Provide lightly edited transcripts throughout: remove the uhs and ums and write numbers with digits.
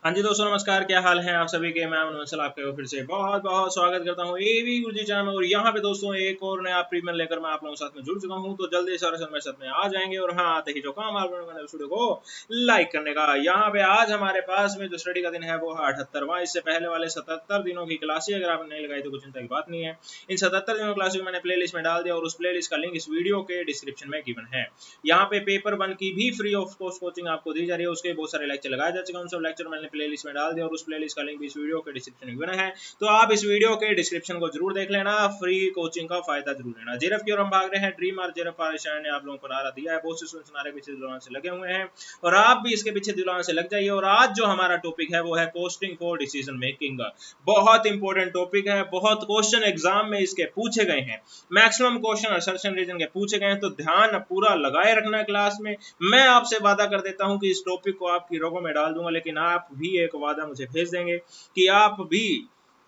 हाँ जी दोस्तों, नमस्कार। क्या हाल है आप सभी के। मैं अनुवंशल आपका फिर से बहुत बहुत स्वागत करता हूँ एवी गुरुजी चैनल। और यहाँ पे दोस्तों एक और नया प्रीमियर लेकर मैं आप लोगों के साथ में जुड़ चुका हूँ। तो जल्दी से मेरे साथ में आ जाएंगे। और हाँ, आते ही जो काम आप लोगों ने उस वीडियो को लाइक करने का। यहाँ पे आज हमारे पास में जो स्टडी का दिन है वो है 78वां। इससे पहले वाले 77 दिनों की क्लासेज अगर आपने नहीं लगाई तो कुछ चिंता की बात नहीं है। इन 77 दिनों की क्लासेज मैंने प्ले लिस्ट में डाल दिया और उस प्ले लिस्ट का लिंक इस वीडियो के डिस्क्रिप्शन में गिवन है। यहाँ पे पेपर 1 की भी फ्री ऑफ कॉस्ट कोचिंग आपको दी जा रही है। उसके बहुत सारे लेक्चर लगाए जा चुके हैं, उन सब लेक्चर मैंने प्ले लिस्ट में डाल दिया और उस प्ले लिस्ट का लिंक भी इस वीडियो के डिस्क्रिप्शन में बना है। तो आप इस वीडियो के डिस्क्रिप्शन को जरूर देख लेना, फ्री कोचिंग का फायदा जरूर लेना। जेरफ की ओर हम भाग रहे हैं। ड्रीम और जेरफ पारिशान ने आप लोगों को नारा दिया है, बहुत से सुनारे पीछे दिलवाने से लगे हुए हैं और आप भी इसके पीछे दिलवाने से लग जाइए। और आज जो हमारा टॉपिक है वो है कोस्टिंग फॉर डिसीजन मेकिंग। बहुत इंपॉर्टेंट टॉपिक है, बहुत क्वेश्चन एग्जाम में इसके पूछे गए हैं। मैक्सिमम क्वेश्चन असर्शन रीजन के पूछे गए हैं, तो ध्यान पूरा लगाए रखना क्लास में। मैं आपसे वादा कर देता हूं कि इस टॉपिक को आपकी रगों में डाल दूंगा, लेकिन आप भी एक वादा मुझे भेज देंगे कि आप भी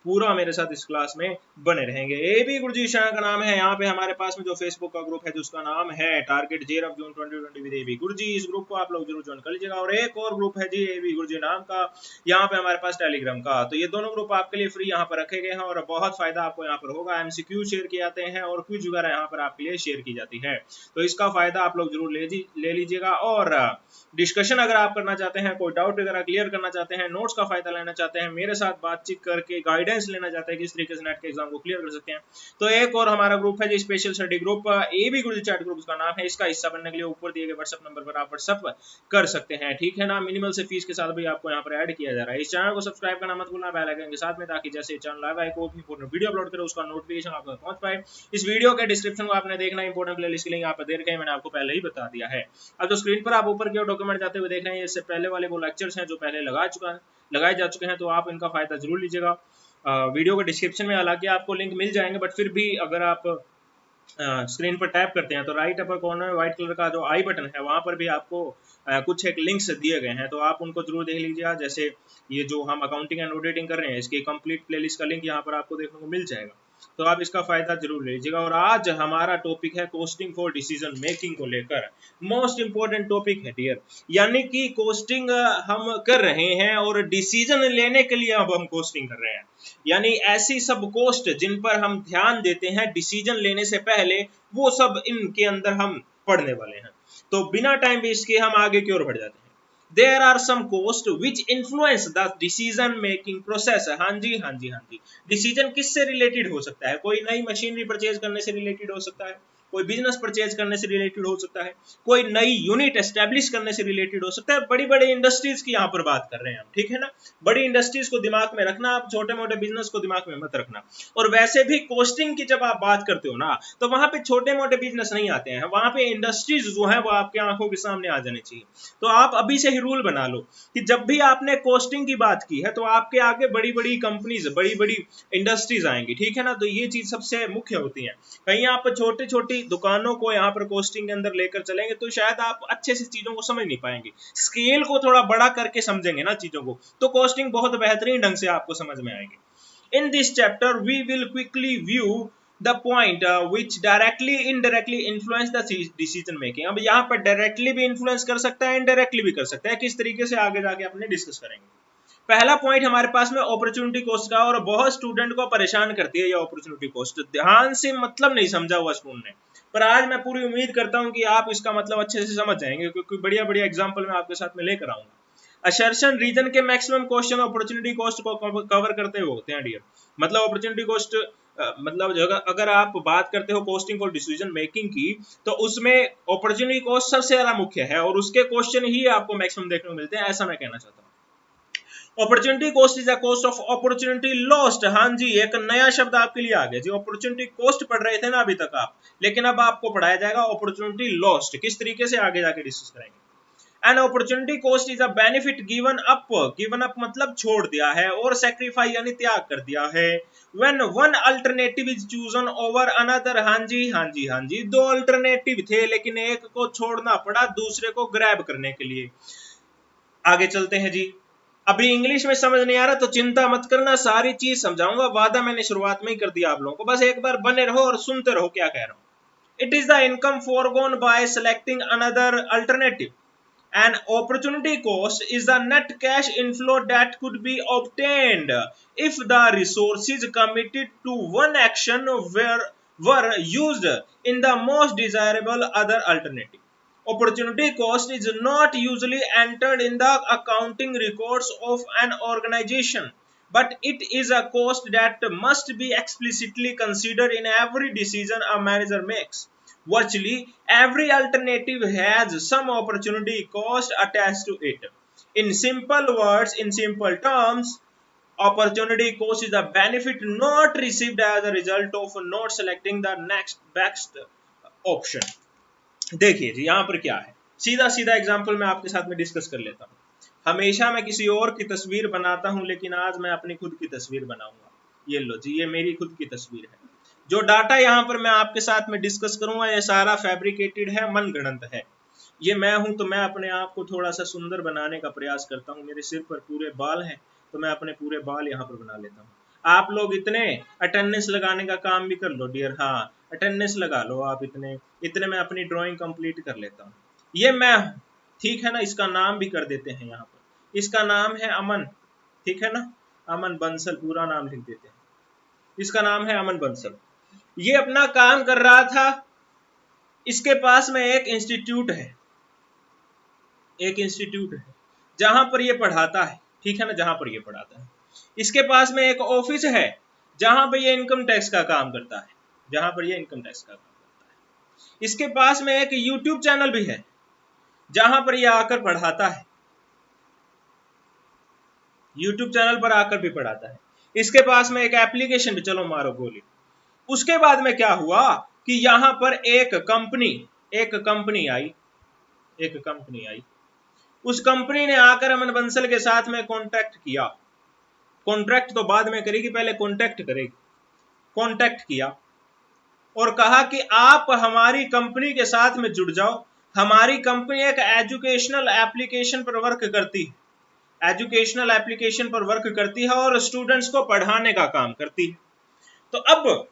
पूरा मेरे साथ इस क्लास में बने रहेंगे। ए बी गुरुजी शाह का नाम है। यहाँ पे हमारे पास में जो फेसबुक का ग्रुप है जिसका नाम है टारगेट जेरफ June 2020 with A B Guruji, इस ग्रुप को आप लोग जरूर ज्वाइन कर लीजिएगा। और एक और ग्रुप है जी ए बी गुरुजी नाम का, यहाँ पे हमारे पास टेलीग्राम का। तो ये दोनों ग्रुप आपके लिए फ्री यहाँ पर रखे गए हैं और बहुत फायदा आपको यहाँ पर होगा। एमसीक्यू शेयर किए जाते हैं और क्विज वगैरह यहाँ पर आपके लिए शेयर की जाती है। तो इसका फायदा आप लोग जरूर ले लीजिएगा। और डिस्कशन अगर आप करना चाहते हैं, कोई डाउट वगैरह क्लियर करना चाहते हैं, नोट्स का फायदा लेना चाहते हैं, मेरे साथ बातचीत करके गाइडेंस लेना चाहते हैं किस तरीके से नेट के एग्जाम को क्लियर कर सकते हैं, तो एक और हमारा ग्रुप है जी special study group, A B Guruji chat group का नाम है। इसका हिस्सा बनने के लिए ऊपर दिए गए व्हाट्सएप नंबर पर आप व्हाट्सएप कर सकते हैं, ठीक है ना। मिनिमल से फीस के साथ भी आपको यहाँ पर ऐड किया जा रहा है। इस चैनल को सब्सक्राइब करना मत भूलना बेल आइकन के साथ में, ताकि जैसे चैनल लाइव आए कोई भी इंपॉर्टेंट वीडियो अपलोड करे उसका नोटिफिकेशन आपको पहुंच पाए। इस वीडियो के डिस्क्रिप्शन को आपने देखना, इंपॉर्टेंट प्लेलिस्ट के लिंक यहाँ पर दे रखे हैं, मैंने आपको पहले ही बता दिया है। अब जो स्क्रीन पर आप ऊपर की ओर डॉक्यूमेंट जाते हुए देख रहे हैं, इससे पहले वाले वो लेक्चर्स हैं जो पहले लगाए जा चुके हैं, तो आप इनका फायदा जरूर लीजिएगा। वीडियो के डिस्क्रिप्शन में हालांकि आपको लिंक मिल जाएंगे, बट फिर भी अगर आप स्क्रीन पर टैप करते हैं तो राइट अपर कॉर्नर में व्हाइट कलर का जो आई बटन है वहां पर भी आपको कुछ एक लिंक्स दिए गए हैं, तो आप उनको जरूर देख लीजिएगा। जैसे ये जो हम अकाउंटिंग एंड ऑडिटिंग कर रहे हैं, इसकी कंप्लीट प्लेलिस्ट का लिंक यहाँ पर आपको देखने को मिल जाएगा, तो आप इसका फायदा जरूर लीजिएगा। और आज हमारा टॉपिक है कोस्टिंग फॉर डिसीजन मेकिंग को लेकर। मोस्ट इंपोर्टेंट टॉपिक है डियर, यानी कि कोस्टिंग हम कर रहे हैं और डिसीजन लेने के लिए अब हम कोस्टिंग कर रहे हैं, यानी ऐसी सब कोस्ट जिन पर हम ध्यान देते हैं डिसीजन लेने से पहले, वो सब इनके अंदर हम पढ़ने वाले हैं। तो बिना टाइम वेस्ट किए हम आगे की ओर बढ़ जाते हैं। There are some cost which influence the decision making process. हाँ जी, हाँ जी, हाँ जी। डिसीजन किससे रिलेटेड हो सकता है? कोई नई मशीनरी परचेज करने से रिलेटेड हो सकता है, कोई बिजनेस परचेज करने से रिलेटेड हो सकता है, कोई नई यूनिट एस्टेब्लिश करने से रिलेटेड हो सकता है। बड़ी बड़ी इंडस्ट्रीज की यहाँ पर बात कर रहे हैं हम, ठीक है ना। बड़ी इंडस्ट्रीज को दिमाग में रखना, आप छोटे मोटे बिजनेस को दिमाग में मत रखना। और वैसे भी कोस्टिंग की जब आप बात करते हो ना, तो वहां पे छोटे मोटे बिजनेस नहीं आते हैं, वहां पे इंडस्ट्रीज जो है वो आपके आंखों के सामने आ जानी चाहिए। तो आप अभी से ही रूल बना लो कि जब भी आपने कोस्टिंग की बात की है तो आपके आगे बड़ी बड़ी कंपनीज, बड़ी बड़ी इंडस्ट्रीज आएंगी, ठीक है ना। तो ये चीज सबसे मुख्य होती है। कहीं आप छोटी छोटी दुकानों को यहाँ पर कोस्टिंग के अंदर लेकर चलेंगे तो शायद आप अच्छे से चीजों को समझ नहीं पाएंगे। स्केल को थोड़ा बड़ा करके समझेंगे ना चीजों को, तो कोस्टिंग बहुत बेहतरीन ढंग से आपको समझ में आएगी। In this chapter we will quickly view the point which directly indirectly influence the decision making। अब यहाँ पर डायरेक्टली भी इन्फ्लुएंस कर सकता है, इनडायरेक्टली भी कर सकता है। किस तरीके से आगे जाके अपने डिस्कस करेंगे। पहला पॉइंट हमारे पास में अपॉर्चुनिटी कॉस्ट का, और बहुत स्टूडेंट को परेशान करती है ये अपॉर्चुनिटी कॉस्ट। ध्यान से मतलब नहीं समझा हुआ स्टूडेंट ने, पर आज मैं पूरी उम्मीद करता हूं कि आप इसका मतलब अच्छे से समझ जाएंगे, क्योंकि बढ़िया बढ़िया एग्जांपल मैं आपके साथ में लेकर आऊंगा। असर्शन रीजन के मैक्सिमम क्वेश्चन अपॉर्चुनिटी कॉस्ट को कवर करते हुए होते हैं डियर। मतलब अपॉर्चुनिटी कॉस्ट मतलब अगर आप बात करते हो कोस्टिंग फॉर डिसीजन मेकिंग की, तो उसमें अपॉर्चुनिटी कॉस्ट सबसे ज्यादा मुख्य है और उसके क्वेश्चन ही आपको मैक्सिमम देखने को मिलते हैं, ऐसा मैं कहना चाहता हूँ। Opportunity cost is a cost of opportunity lost. हाँ जी, एक नया शब्द आपके लिए आ गया जी। अपॉर्चुनिटी कॉस्ट पढ़ रहे थे ना अभी तक आप, लेकिन अब आपको पढ़ाया जाएगा अपॉर्चुनिटी लॉस्ट। किस तरीके से आगे जाके डिस्कस करेंगे। An opportunity cost is a benefit given up. Given up मतलब छोड़ दिया है, और सैक्रिफाई यानी त्याग कर दिया है। When one alternative is chosen over another. हाँ जी, हाँ जी, हाँ जी। दो अल्टरनेटिव थे लेकिन एक को छोड़ना पड़ा दूसरे को ग्रैब करने के लिए। आगे चलते हैं जी। अभी इंग्लिश में समझ नहीं आ रहा तो चिंता मत करना, सारी चीज समझाऊंगा, वादा मैंने शुरुआत में ही कर दिया आप लोगों को। बस एक बार बने रहो और सुनते रहो क्या कह रहा हूं। It is the income forgone by selecting another alternative. An opportunity cost is the net cash inflow that could be obtained if the resources committed to one action were used in the most desirable other alternative. Opportunity cost is not usually entered in the accounting records of an organization, but it is a cost that must be explicitly considered in every decision a manager makes. Virtually every alternative has some opportunity cost attached to it. In simple words, in simple terms, opportunity cost is a benefit not received as a result of not selecting the next best option. देखिए जी यहाँ पर क्या है, सीधा सीधा example मैं आपके साथ में डिस्कस कर लेता हूँ। हमेशा मैं किसी और की तस्वीर बनाता हूँ, लेकिन आज मैं अपनी खुद की तस्वीर बनाऊंगा। ये लो जी, ये मेरी खुद की तस्वीर है। जो डाटा यहाँ पर मैं आपके साथ में डिस्कस करूंगा ये सारा फैब्रिकेटेड है, मनगढ़ंत है। ये मैं हूं तो मैं अपने आप को थोड़ा सा सुंदर बनाने का प्रयास करता हूँ। मेरे सिर पर पूरे बाल हैं तो मैं अपने पूरे बाल यहाँ पर बना लेता हूँ। आप लोग इतने अटेंडेंस लगाने का काम भी कर लो डियर, हाँ अटेंडेंस लगा लो आप, इतने इतने मैं अपनी ड्राइंग कंप्लीट कर लेता हूँ। ये मैं हूँ, ठीक है ना। इसका नाम भी कर देते हैं यहाँ पर, इसका नाम है अमन, ठीक है ना, अमन बंसल पूरा नाम लिख देते हैं। इसका नाम है अमन बंसल। ये अपना काम कर रहा था, इसके पास में एक इंस्टीट्यूट है, एक इंस्टीट्यूट है जहां पर ये पढ़ाता है, ठीक है ना, जहां पर ये पढ़ाता है। इसके पास में एक ऑफिस है जहां पर ये इनकम टैक्स का काम करता है, जहां पर ये इनकम टैक्स का काम करता है। इसके पास में एक यूट्यूब चैनल भी है जहां पर ये आकर पढ़ाता है, यूट्यूब चैनल पर आकर भी पढ़ाता है। इसके पास में एक एप्लीकेशन भी, चलो मारो गोली। उसके बाद में क्या हुआ कि यहां पर एक कंपनी आई, उस कंपनी ने आकर अमन बंसल के साथ में कॉन्ट्रैक्ट किया। कॉन्ट्रैक्ट तो बाद में करेगी, पहले कॉन्टैक्ट करेगी। कॉन्टैक्ट किया और कहा कि आप हमारी कंपनी के साथ में जुड़ जाओ। हमारी कंपनी एक एजुकेशनल एप्लीकेशन पर वर्क करती है, एजुकेशनल एप्लीकेशन पर वर्क करती है और स्टूडेंट्स को पढ़ाने का काम करती है। तो अब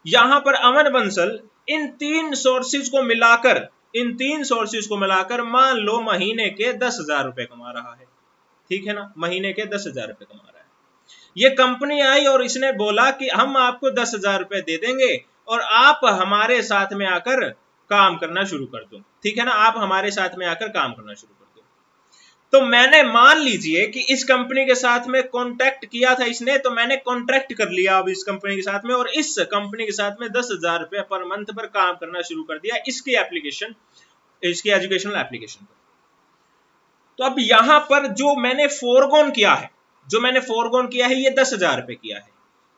यहां पर अमन बंसल इन तीन सोर्सेज को मिलाकर मान लो महीने के 10,000 रुपए कमा रहा है, ठीक है ना, महीने के 10,000 रुपए कमा रहा है। ये कंपनी आई और इसने बोला कि हम आपको 10,000 रुपए दे देंगे और आप हमारे साथ में आकर काम करना शुरू कर दो, ठीक है ना, आप हमारे साथ में आकर काम करना शुरू कर दो। तो मैंने मान लीजिए कि इस कंपनी के साथ में कॉन्टैक्ट किया था इसने, तो मैंने कॉन्ट्रैक्ट कर लिया अब इस कंपनी के साथ में, और इस कंपनी के साथ में 10,000 रुपए पर मंथ पर काम करना शुरू कर दिया इसकी एजुकेशनल एप्लीकेशन पर। तो अब यहां पर जो मैंने फोरगोन किया है ये 10,000 रुपए किया है।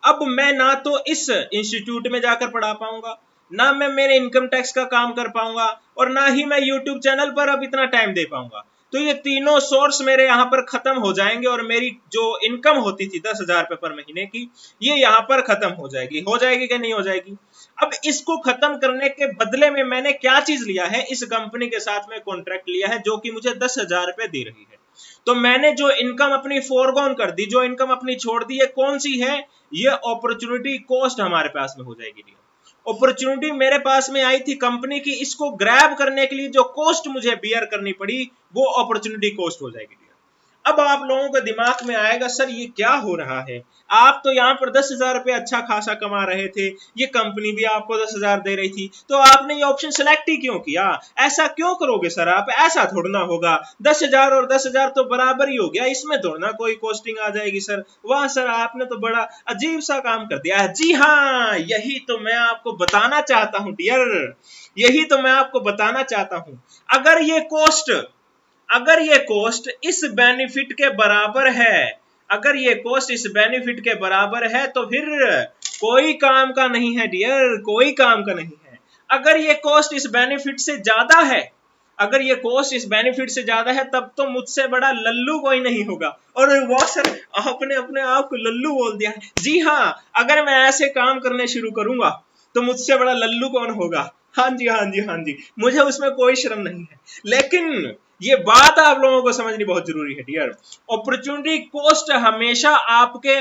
अब मैं ना तो इस इंस्टीट्यूट में जाकर पढ़ा पाऊंगा, ना मैं मेरे इनकम टैक्स का काम कर पाऊंगा, और ना ही मैं यूट्यूब चैनल पर अब इतना टाइम दे पाऊंगा। तो ये तीनों सोर्स मेरे यहाँ पर खत्म हो जाएंगे और मेरी जो इनकम होती थी 10,000 रुपए पर महीने की, ये यहाँ पर खत्म हो जाएगी कि नहीं हो जाएगी। अब इसको खत्म करने के बदले में मैंने क्या चीज लिया है, इस कंपनी के साथ में कॉन्ट्रैक्ट लिया है जो कि मुझे 10,000 रुपए दे रही है। तो मैंने जो इनकम अपनी फोरगोन कर दी, जो इनकम अपनी छोड़ दी है, कौन सी है, ये अपॉर्चुनिटी कॉस्ट हमारे पास में हो जाएगी। अपॉर्चुनिटी मेरे पास में आई थी कंपनी की, इसको ग्रैब करने के लिए जो कॉस्ट मुझे बियर करनी पड़ी वो अपॉर्चुनिटी कॉस्ट हो जाएगी। अब आप लोगों के दिमाग में आएगा सर ये क्या हो रहा है, आप तो यहाँ पर 10,000 रुपए अच्छा खासा कमा रहे थे, ये कंपनी भी आपको 10,000 दे रही थी, तो आपने ये ऑप्शन सेलेक्ट ही क्यों किया, ऐसा क्यों करोगे सर आप, ऐसा थोड़ा ना होगा, 10,000 और 10,000 तो बराबर ही हो गया, इसमें थोड़ा ना कोई कॉस्टिंग आ जाएगी सर। वाह सर आपने तो बड़ा अजीब सा काम कर दिया है। जी हाँ, यही तो मैं आपको बताना चाहता हूँ डियर, यही तो मैं आपको बताना चाहता हूँ। अगर ये कॉस्ट इस बेनिफिट के बराबर है, तो फिर कोई काम का नहीं है डियर, कोई काम का नहीं है। अगर ये कॉस्ट इस बेनिफिट से ज्यादा है तब तो मुझसे बड़ा लल्लू कोई नहीं होगा। और वाह सर आपने अपने आप को लल्लू बोल दिया। जी हाँ, अगर मैं ऐसे काम करने शुरू करूंगा तो मुझसे बड़ा लल्लू कौन होगा। हाँ जी, मुझे उसमें कोई शर्म नहीं है। लेकिन ये बात आप लोगों को समझनी बहुत जरूरी है डियर, अपॉर्चुनिटी कॉस्ट हमेशा आपके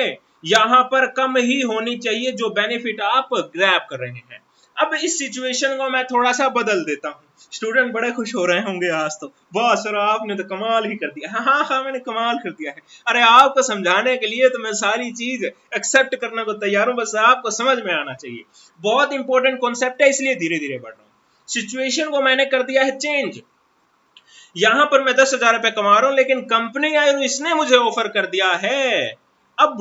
यहां पर कम ही होनी चाहिए जो बेनिफिट आप ग्रैब कर रहे हैं। अब इस सिचुएशन को मैं थोड़ा सा बदल देता हूँ। स्टूडेंट बड़े खुश हो रहे होंगे आज तो, वाह सर आपने तो कमाल ही कर दिया। हाँ हाँ हाँ मैंने कमाल कर दिया है। अरे आपको समझाने के लिए तो मैं सारी चीज एक्सेप्ट करने को तैयार हूँ, बस आपको समझ में आना चाहिए। बहुत इंपॉर्टेंट कॉन्सेप्ट है, इसलिए धीरे धीरे बढ़ रहा हूँ। सिचुएशन को मैंने कर दिया है चेंज। यहां पर मैं 10,000 रुपए कमा रहा हूं, लेकिन कंपनी आई और इसने मुझे ऑफर कर दिया है अब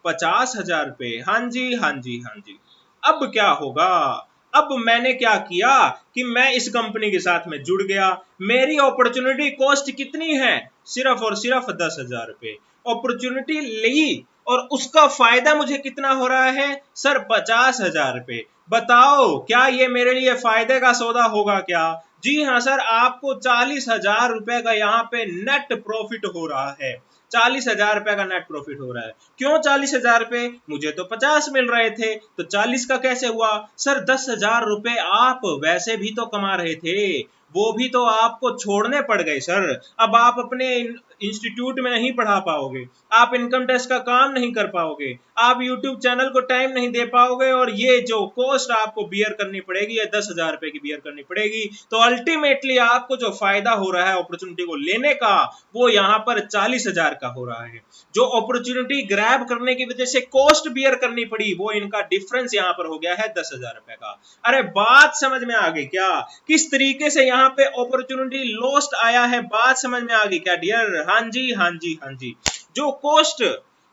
50,000 रुपए। हाँ जी हाँ जी हाँ जी। अब क्या होगा? अब मैंने क्या किया कि मैं इस कंपनी के साथ में जुड़ गया। मेरी अपॉर्चुनिटी कॉस्ट कितनी है? सिर्फ और सिर्फ 10,000 रुपए अपॉर्चुनिटी ली, और उसका फायदा मुझे कितना हो रहा है सर? 50,000 रुपए। बताओ क्या ये मेरे लिए फायदे का सौदा होगा क्या? जी हाँ सर, आपको 40,000 रुपए का यहाँ पे नेट प्रॉफिट हो रहा है। 40,000 रुपए का नेट प्रॉफिट हो रहा है। क्यों 40,000 रुपए? मुझे तो 50 मिल रहे थे, तो 40 का कैसे हुआ? सर 10,000 रुपए आप वैसे भी तो कमा रहे थे, वो भी तो आपको छोड़ने पड़ गए सर। अब आप अपने इंस्टीट्यूट में नहीं पढ़ा पाओगे, आप इनकम टैक्स का काम नहीं कर पाओगे, आप यूट्यूब चैनल को टाइम नहीं दे पाओगे, और ये जो कॉस्ट आपको बियर करनी पड़ेगी, ये 10,000 रुपए की बियर करनी पड़ेगी। तो अल्टीमेटली आपको जो फायदा हो रहा है अपॉर्चुनिटी को लेने का, वो यहाँ पर 40,000 का हो रहा है। जो अपॉर्चुनिटी ग्रैब करने की वजह से कॉस्ट बियर करनी पड़ी, वो इनका डिफरेंस यहाँ पर हो गया है 10,000 रुपए का। अरे बात समझ में आ गई क्या? किस तरीके से यहाँ पे अपॉर्चुनिटी लॉस्ट आया है? बात समझ में आ गई क्या डियर? हाँ जी हाँ जी हाँ जी। जो कॉस्ट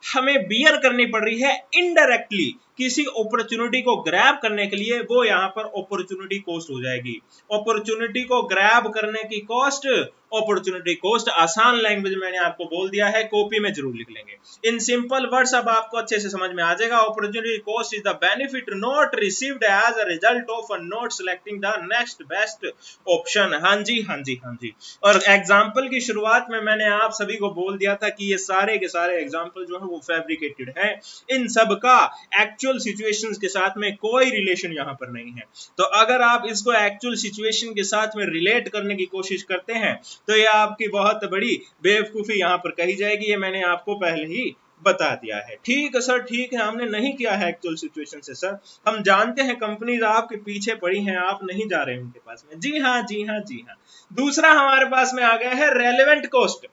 हमें बियर करनी पड़ रही है इनडायरेक्टली किसी अपॉर्चुनिटी को ग्रैब करने के लिए, वो यहां पर अपॉर्चुनिटी कॉस्ट हो जाएगी। अपॉर्चुनिटी को ग्रैब करने की कॉस्ट, अपॉर्चुनिटी कॉस्ट। आसान लैंग्वेज मैंने आपको बोल दिया है, कॉपी में जरूर लिख लेंगे। इन सिंपल वर्ड्स अब आपको अच्छे से समझ में आ जाएगा। Opportunity cost is the benefit not received as a result of not selecting the next best option. हाँ जी हाँ जी हाँ जी। और एग्जाम्पल की शुरुआत में मैंने आप सभी को बोल दिया था कि ये सारे के सारे एग्जाम्पल जो है वो फैब्रिकेटेड है। इन सब का एक्चुअल सिचुएशंस के साथ में कोई रिलेशन यहाँ पर नहीं है। तो अगर आप इसको एक्चुअल सिचुएशन के साथ में रिलेट करने की कोशिश करते हैं, तो ये आपकी बहुत बड़ी बेवकूफी यहाँ पर कही जाएगी। ये मैंने आपको पहले ही बता दिया है। ठीक है सर, ठीक है, हमने नहीं किया है एक्चुअल सिचुएशन से सर। हम जानते हैं कंपनीज आपके पीछे पड़ी हैं, आप नहीं जा रहे उनके पास में। जी हाँ जी हाँ जी हाँ। दूसरा हमारे पास में आ गया है रेलेवेंट कॉस्ट।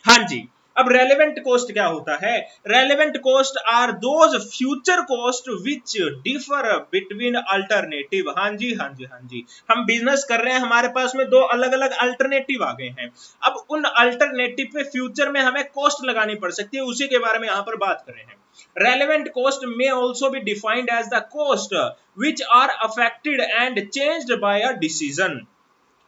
हाँ जी। अब रेलेवेंट कॉस्ट क्या होता है? Relevant cost are those future cost which differ between alternative. हाँ जी हाँ जी हाँ जी। हम बिजनेस कर रहे हैं, हमारे पास में दो अलग अलग अल्टरनेटिव आ गए हैं। अब उन अल्टरनेटिव पे फ्यूचर में हमें कॉस्ट लगानी पड़ सकती है, उसी के बारे में यहां पर बात कर रहे हैं। Relevant cost may also be defined as the cost which are affected and changed by a decision.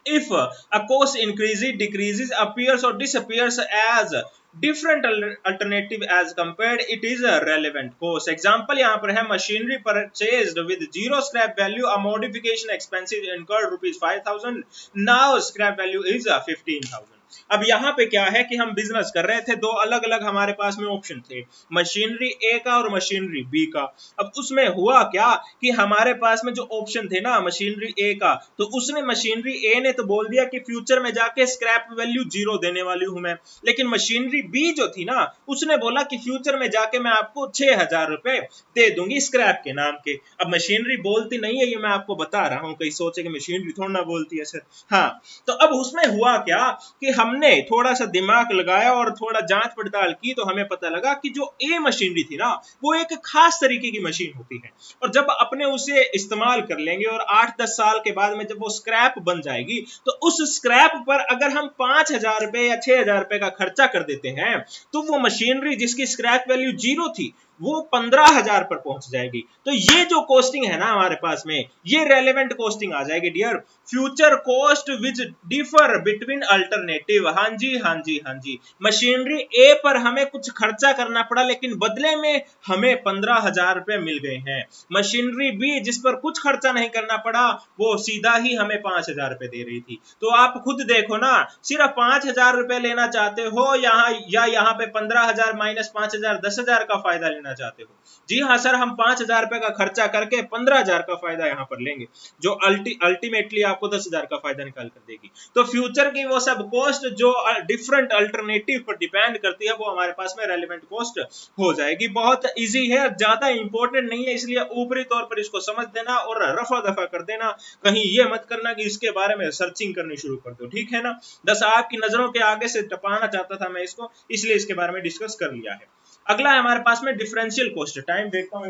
If a cost increases, decreases, appears or disappears as different alternative as compared, it is a relevant cost. Example यहाँ पर है machinery purchased with zero scrap value, a modification expenses incurred rupees 5,000, now scrap value is 15,000. अब यहाँ पे क्या है कि हम बिजनेस कर रहे थे, दो अलग अलग हमारे पास में ऑप्शन थे, मशीनरी ए का और मशीनरी बी का। अब उसमें हुआ क्या कि हमारे पास में जो ऑप्शन थे ना मशीनरी ए का, तो उसने मशीनरी ए ने तो बोल दिया कि फ्यूचर में जाके स्क्रैप वैल्यू 0 देने वाली हूं मैं। लेकिन मशीनरी बी जो थी ना, उसने बोला कि फ्यूचर में जाके मैं आपको 6,000 रुपए दे दूंगी स्क्रैप के नाम के। अब मशीनरी बोलती नहीं है, ये मैं आपको बता रहा हूं, कहीं सोचे कि मशीनरी थोड़ा ना बोलती है सर। हाँ, तो अब उसमें हुआ क्या कि हमने थोड़ा सा दिमाग लगाया और थोड़ा जांच पड़ताल की, तो हमें पता लगा कि जो ए मशीनरी थी ना, वो एक खास तरीके की मशीन होती है, और जब अपने उसे इस्तेमाल कर लेंगे और 8-10 साल के बाद में जब वो स्क्रैप बन जाएगी, तो उस स्क्रैप पर अगर हम 5,000 रुपए या 6,000 रुपए का खर्चा कर देते हैं, तो वो मशीनरी जिसकी स्क्रैप वैल्यू 0 थी, वो 15,000 पर पहुंच जाएगी। तो ये जो कॉस्टिंग है ना हमारे पास में, ये रेलेवेंट कॉस्टिंग आ जाएगी dear. Future cost which differ between alternative. हाँ जी हाँ जी हाँ जी। मशीनरी ए पर हमें कुछ खर्चा करना पड़ा, लेकिन बदले में हमें 15,000 रुपए मिल गए हैं। मशीनरी बी जिस पर कुछ खर्चा नहीं करना पड़ा, वो सीधा ही हमें 5,000 रुपए दे रही थी। तो आप खुद देखो ना, सिर्फ 5,000 रुपए लेना चाहते हो या यहाँ पे 15,000 माइनस 5,000 10,000 का फायदा लेना लेना चाहते हो? जी हाँ सर, हम 5,000 रुपए का खर्चा करके 15,000 का फायदा यहाँ पर लेंगे, जो अल्टीमेटली आपको 10,000 का फायदा निकाल कर देगी। तो फ्यूचर की वो सब कॉस्ट जो डिफरेंट अल्टरनेटिव पर डिपेंड करती है, वो हमारे पास में रेलिवेंट कॉस्ट हो जाएगी। बहुत इजी है, ज्यादा इंपॉर्टेंट नहीं है, इसलिए ऊपरी तौर पर इसको समझ देना और रफा दफा कर देना। कहीं ये मत करना कि इसके बारे में सर्चिंग करनी शुरू कर दो, ठीक है ना। बस आपकी नजरों के आगे से टपाना चाहता था मैं इसको, इसलिए इसके बारे में डिस्कस कर लिया है। अगला है हमारे पास में डिफरेंशियल कॉस्ट। टाइम देखता हूं,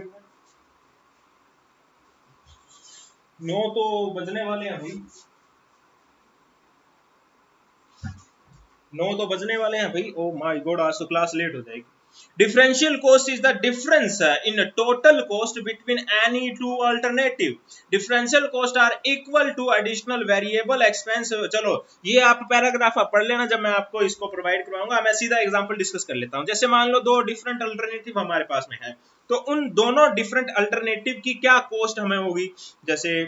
9 तो बजने वाले हैं भाई, 9 तो बजने वाले हैं भाई। ओ माय गॉड, आज तो क्लास लेट हो जाएगी। Differential cost is the difference in total cost between any two alternative. Differential cost are equal to additional variable expense. चलो ये आप पैराग्राफ पढ़ लेना, जब मैं आपको इसको प्रोवाइड करवाऊंगा। मैं सीधा एग्जांपल डिस्कस कर लेता हूं। जैसे मान लो दो डिफरेंट अल्टरनेटिव हमारे पास में है, तो उन दोनों डिफरेंट अल्टरनेटिव की क्या कॉस्ट हमें होगी। जैसे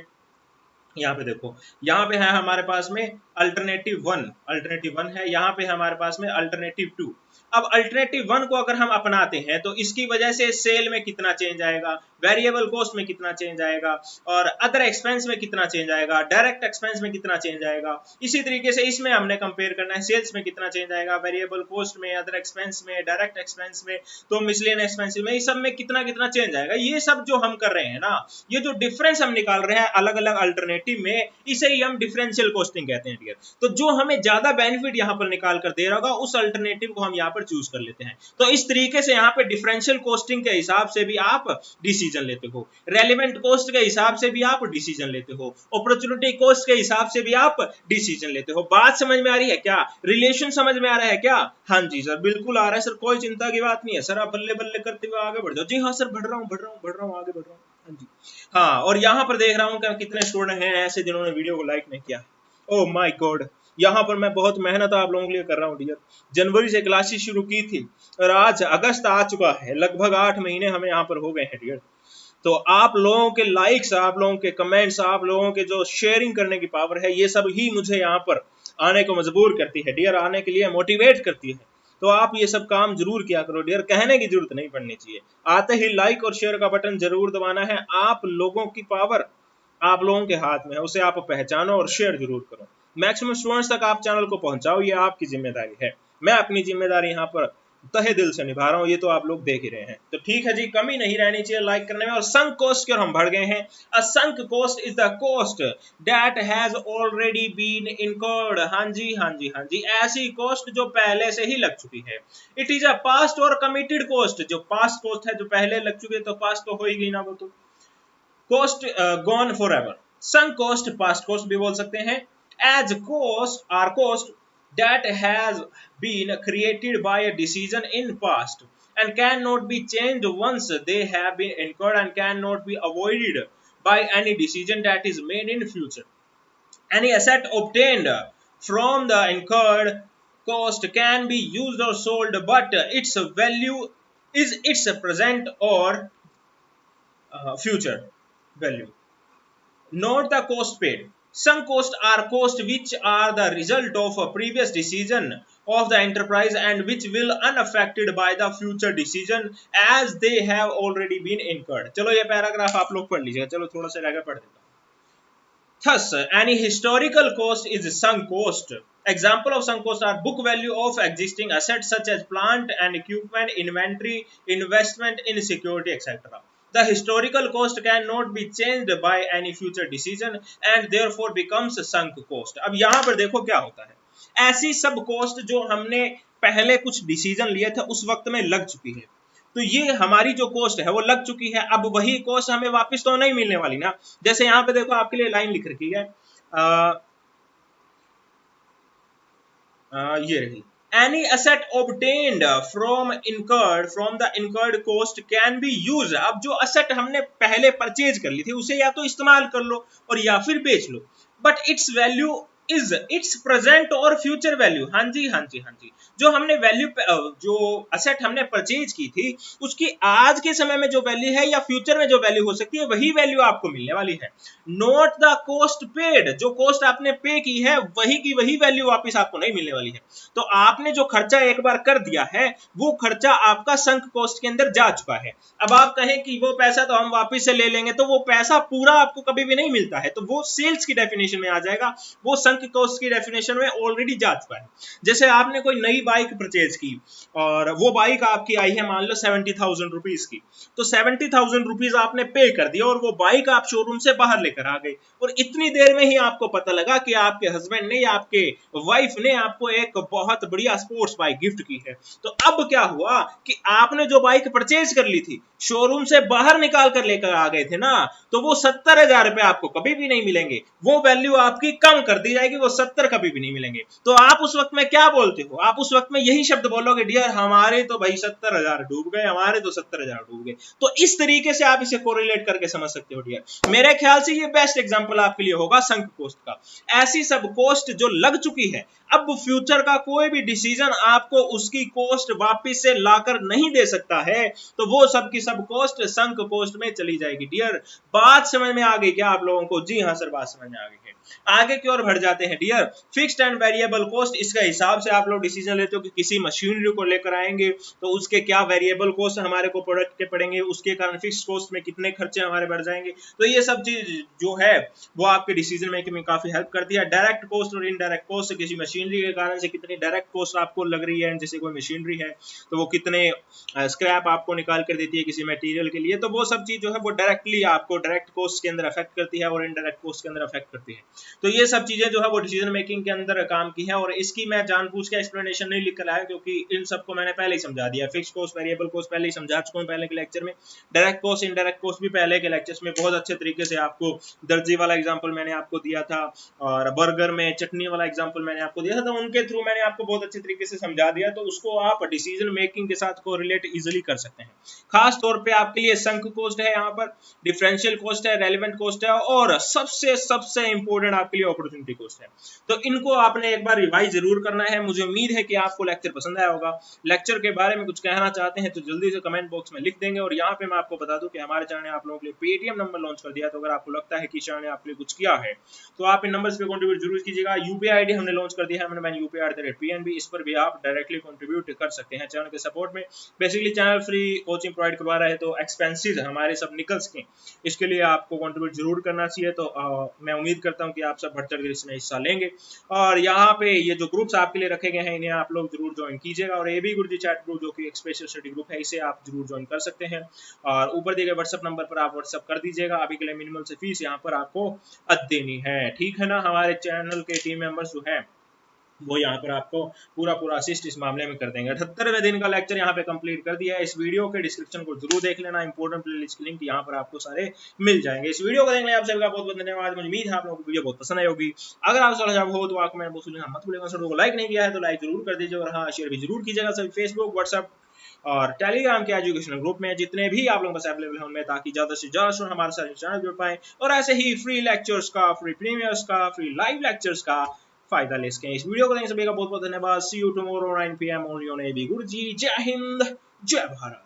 यहाँ पे देखो, यहाँ पे है हमारे पास में अल्टरनेटिव वन है, यहाँ पे हमारे पास में अल्टरनेटिव 2। अब अल्टरनेटिव 1 को अगर हम अपनाते हैं तो इसकी वजह से सेल में कितना चेंज आएगा, वेरिएबल कॉस्ट में कितना चेंज आएगा, और अदर एक्सपेंस में कितना चेंज आएगा, डायरेक्ट एक्सपेंस में कितना चेंज आएगा। इसी तरीके से इसमें हमने कंपेयर करना है, सेल्स में कितना चेंज आएगा, वेरिएबल कॉस्ट में, अदर एक्सपेंस में, डायरेक्ट एक्सपेंस में, तो मिसलेनियस एक्सपेंसेस में, इस सब में कितना कितना चेंज आएगा। ये सब जो हम कर रहे हैं ना, ये जो डिफरेंस हम निकाल रहे हैं अलग अलग अल्टरनेटिव में, इसे ही हम डिफरेंशियल कॉस्टिंग कहते हैं डियर। तो जो हमें ज्यादा बेनिफिट यहाँ पर निकाल कर दे रहा होगा, उस अल्टरनेटिव को हम यहाँ पर चूज कर लेते हैं। तो इस तरीके से यहाँ पे डिफरेंशियल कॉस्टिंग के हिसाब से भी आप डिसीजन लेते हो, रेलेवेंट कॉस्ट के हिसाब से भी आप डिसीजन लेते हो, अपॉर्चुनिटी कॉस्ट के हिसाब से भी आप डिसीजन लेते हो। बात समझ में आ रही है क्या? रिलेशन समझ में आ रहा है क्या? हाँ जी सर, बिल्कुल आ रहा है सर, कोई चिंता की बात नहीं है सर, आप बल्ले बल्ले करते हुए आगे बढ़ जाओ। जी हाँ सर, बढ़ रहा हूँ आगे बढ़ रहा हूँ। हाँ जी हाँ, और यहाँ पर देख रहा हूँ कि कितने स्टूडेंट हैं ऐसे जिन्होंने वीडियो को लाइक नहीं किया। ओह माय गॉड, यहाँ पर मैं बहुत मेहनत आप लोगों के लिए कर रहा हूँ डियर। जनवरी से क्लासेस शुरू की थी और आज अगस्त आ चुका है, लगभग 8 महीने हमें यहाँ पर हो गए हैं डियर। तो आप लोगों के लाइक्स, आप लोगों के कमेंट्स, आप लोगों के जो शेयरिंग करने की पावर है, ये सब ही मुझे यहाँ पर आने को मजबूर करती है डियर, आने के लिए मोटिवेट करती है। तो आप ये सब काम जरूर किया करो डियर, कहने की जरूरत नहीं पड़नी चाहिए, आते ही लाइक और शेयर का बटन जरूर दबाना है। आप लोगों की पावर आप लोगों के हाथ में है, उसे आप पहचानो और शेयर जरूर करो। मैक्सिमम स्टूडेंट्स तक आप चैनल को पहुंचाओ, ये आपकी जिम्मेदारी है। मैं अपनी जिम्मेदारी यहाँ पर तहे दिल से निभा रहा हूँ, ये तो आप लोग देख ही रहे हैं। तो ठीक है जी, कमी नहीं रहनी चाहिए लाइक करने में। और संक कॉस्ट की ओर हम बढ़ गए हैं। A sunk cost is the cost that has already been incurred. हाँ जी हाँ जी हाँ जी, ऐसी कॉस्ट जो पहले से ही लग चुकी है। इट इज अ पास्ट और कमिटेड कॉस्ट। जो पास्ट कॉस्ट है, जो पहले लग चुकी है, तो पास्ट तो हो ही गई ना वो तो। Cost gone for ever, sunk cost past cost भी बोल सकते हैं। As cost are cost that has been created by a decision in past and cannot be changed once they have been incurred and cannot be avoided by any decision that is made in future. Any asset obtained from the incurred cost can be used or sold, but its value is its present or future value, not the cost paid. Some costs are costs which are the result of a previous decision of the enterprise and which will unaffected by the future decision as they have already been incurred. चलो ये paragraph आप लोग पढ़ लीजिएगा, चलो थोड़ा सा आगे पढ़ देता हूँ। Thus, any historical cost is sunk cost. Example of sunk cost are book value of existing assets such as plant and equipment, inventory, investment in security, etc. The historical cost cannot be changed by any future decision and therefore becomes sunk cost. अब यहाँ पर देखो क्या होता है, ऐसी सब cost जो हमने पहले कुछ डिसीजन लिए थे उस वक्त में लग चुकी है, तो ये हमारी जो कॉस्ट है वो लग चुकी है। अब वही कॉस्ट हमें वापस तो नहीं मिलने वाली ना। जैसे यहाँ पे देखो आपके लिए लाइन लिख रखी है, ये रही, any asset obtained from the incurred cost can be used. अब जो asset हमने पहले परचेज कर ली थी उसे या तो इस्तेमाल कर लो और या फिर बेच लो, but its value is it's present और फ्यूचर वैल्यू। हाँ जी, हाँ जी, हाँ जी। जो हमने वैल्यू, जो असेट हमने परचेज की थी, उसकी आज के समय में जो वैल्यू है या फ्यूचर में जो वैल्यू हो सकती है, वही वैल्यू आपको मिलने वाली है। नॉट द कॉस्ट पेड, जो कॉस्ट आपने पे की है वही की वही वैल्यू वापस आपको नहीं मिलने वाली है। तो आपने जो खर्चा एक बार कर दिया है, वो खर्चा आपका संक कॉस्ट के अंदर जा चुका है। अब आप कहें कि वो पैसा तो हम वापस से ले लेंगे, तो वो पैसा पूरा आपको कभी भी नहीं मिलता है, तो वो सेल्स की डेफिनेशन में आ जाएगा, वो संक कॉस्ट की डेफिनेशन में ऑलरेडी जा चुका है। जैसे आपने कोई नई बाइक परचेज की और वो बाइक आपकी आई है मान लो 70,000 रुपीज की, तो 70,000 रुपीज आपने पे कर दिया और वो बाइक आप शोरूम से बाहर लेकर आ गए, और इतनी देर में ही आपको पता लगा कि आपके हस्बैंड ने या आपके वाइफ ने आपको एक बहुत बढ़िया स्पोर्ट्स बाइक गिफ्ट की है। तो अब क्या हुआ कि आपने जो बाइक परचेज कर ली थी, शोरूम से बाहर निकाल कर लेकर आ गए थे ना, तो वो 70,000 रुपए आपको कभी भी नहीं मिलेंगे, वो वैल्यू आपकी कम कर दी जाएगी, वो 70 कभी भी नहीं मिलेंगे। तो आप उस वक्त में क्या बोलते हो? आप उस वक्त में यही शब्द बोलोगे, डियर हमारे तो भाई 70,000 डूब गए, हमारे तो 70,000 डूब गए। तो इस तरीके से आप इसे कोरिलेट करके समझ सकते हो डियर। मेरे ख्याल से ये बेस्ट एग्जांपल आपके लिए होगा संक कॉस्ट का। ऐसी सब कॉस्ट जो लग चुकी है, अब फ्यूचर का कोई भी डिसीजन आपको उसकी कॉस्ट वापस से लाकर नहीं दे सकता है, तो वो सब की सब कॉस्ट संक कॉस्ट में चली जाएगी डियर। बात समझ में आ गई क्या आप लोगों को? जी हाँ सर, बात समझ में आ गई है। आगे की ओर बढ़ जाते हैं dear. Fixed and variable cost, इसका हिसाब से आप लोग डिसीजन लेते हो कि किसी मशीनरी को लेकर आएंगे तो उसके क्या वेरिएबल कॉस्ट हमारे को प्रोडक्ट के पड़ेंगे, उसके कारण फिक्स्ड कॉस्ट में कितने खर्चे हमारे बढ़ जाएंगे। तो ये सब चीज जो है वो आपके डिसीजन मेकिंग में काफी हेल्प करती है। डायरेक्ट कॉस्ट और इनडायरेक्ट कॉस्ट, किसी मशीनरी के कारण से कितनी डायरेक्ट कॉस्ट आपको लग रही है, जैसे कोई मशीनरी है तो वो कितने स्क्रैप आपको निकाल कर देती है किसी मटेरियल के लिए, तो वो सब चीज जो है वो डायरेक्टली आपको डायरेक्ट कॉस्ट के अंदर अफेक्ट करती है और इनडायरेक्ट कॉस्ट के अंदर अफेक्ट करती है। तो ये सब चीजें जो है वो डिसीजन मेकिंग के अंदर काम की है, और इसकी मैं जानबूझ के एक्सप्लेनेशन नहीं लिख कर आया क्योंकि इन सबको मैंने पहले ही समझा दिया। फिक्स कॉस्ट, वेरिएबल कॉस्ट पहले ही समझा चुका हूं पहले के लेक्चर में। डायरेक्ट कॉस्ट, इनडायरेक्ट कॉस्ट भी पहले के लेक्चर्स में बहुत अच्छे तरीके से आपको, दर्जी वाला एग्जांपल मैंने आपको दिया था और बर्गर में चटनी वाला एग्जांपल मैंने आपको दिया था, तो उनके थ्रू मैंने आपको बहुत अच्छे तरीके से समझा दिया, तो उसको आप डिसीजन मेकिंग के साथ कोरिलेट इजीली कर सकते हैं। खास तौर पे आपके लिए संक कॉस्ट है, यहाँ पर डिफरेंशियल कॉस्ट है, रेलेवेंट कॉस्ट है, और सबसे सबसे इंपॉर्टेंट आपके लिए अपॉर्चुनिटी कॉस्ट है। तो इनको आपने एक बार रिवाइज जरूर करना है। मुझे उम्मीद है कि आपको लेक्चर पसंद आया होगा। लेक्चर के बारे में कुछ कहना चाहते हैं तो जल्दी से कमेंट बॉक्स में लिख देंगे। और यहाँ पे मैं आपको बता दूं कि हमारे चैनल ने आप लोगों के लिए पेटीएम नंबर लॉन्च कर दिया, तो अगर आपको लगता है कि चैनल ने आपके लिए कुछ किया है तो आप इन नंबर्स पे कंट्रीब्यूट जरूर कीजिएगा। यूपीआई आईडी हमने लॉन्च कर दिया है, मैंने UPI@PNB, इस पर भी आप डायरेक्टली कंट्रीब्यूट कर सकते हैं चैनल के सपोर्ट में। Basically channel free coaching provide करवा रहा है, तो एक्सपेंसेस हमारे सब निकल सके इसके लिए आपको कंट्रीब्यूट जरूर करना चाहिए। तो मैं उम्मीद करता हूं कि आप सब बढ़ चढ़ कर इसमें हिस्सा लेंगे। और यहाँ पे ये जो ग्रुप्स आपके लिए रखे गए हैं इन्हें आप लोग जरूर ज्वाइन कीजिएगा। और एबी गुरुजी चैट ग्रुप जो कि एक स्पेशल स्टडी ग्रुप है, इसे आप जरूर ज्वाइन कर सकते हैं। और ऊपर दिए गए व्हाट्सएप नंबर पर आप व्हाट्सएप कर दीजिएगा। अभी के लिए मिनिमल से फीस यहाँ पर आपको देनी है, ठीक है ना। हमारे चैनल के टीम मेंबर्स जो है वो यहाँ पर आपको पूरा असिस्ट इस मामले में कर देंगे। 78वें दिन का लेक्चर यहाँ पे कंप्लीट कर दिया है। इस वीडियो के डिस्क्रिप्शन को जरूर देख लेना, इंपोर्टेंट प्लेलिस्ट की लिंक यहाँ पर आपको सारे मिल जाएंगे। इस वीडियो को देखने आप सभी का बहुत बहुत धन्यवाद। मुझे उम्मीद है आप लोगों को वीडियो बहुत पसंद आई होगी। अगर आप सुझाव हो तो आपको मैं मत भूलिएगा, वीडियो को लाइक नहीं किया है तो लाइक जरूर कर दीजिए, और हाँ शेयर भी जरूर कीजिएगा सभी फेसबुक, व्हाट्सएप और टेलीग्राम के एजुकेशनल ग्रुप में, जितने भी आप लोगों का अवेलेबल है उनमें, ताकि ज्यादा से ज्यादा स्टूडेंट हमारे साथ चैनल जुड़ पाए और ऐसे ही फ्री लेक्चर्स का, फ्री प्रीमियर्स का, फ्री लाइव लेक्चर्स का फायदा ले सकें। इस वीडियो को देखने सभी का बहुत बहुत धन्यवाद। See you tomorrow 9 PM only on A B Guruji. जय हिंद, जय भारत।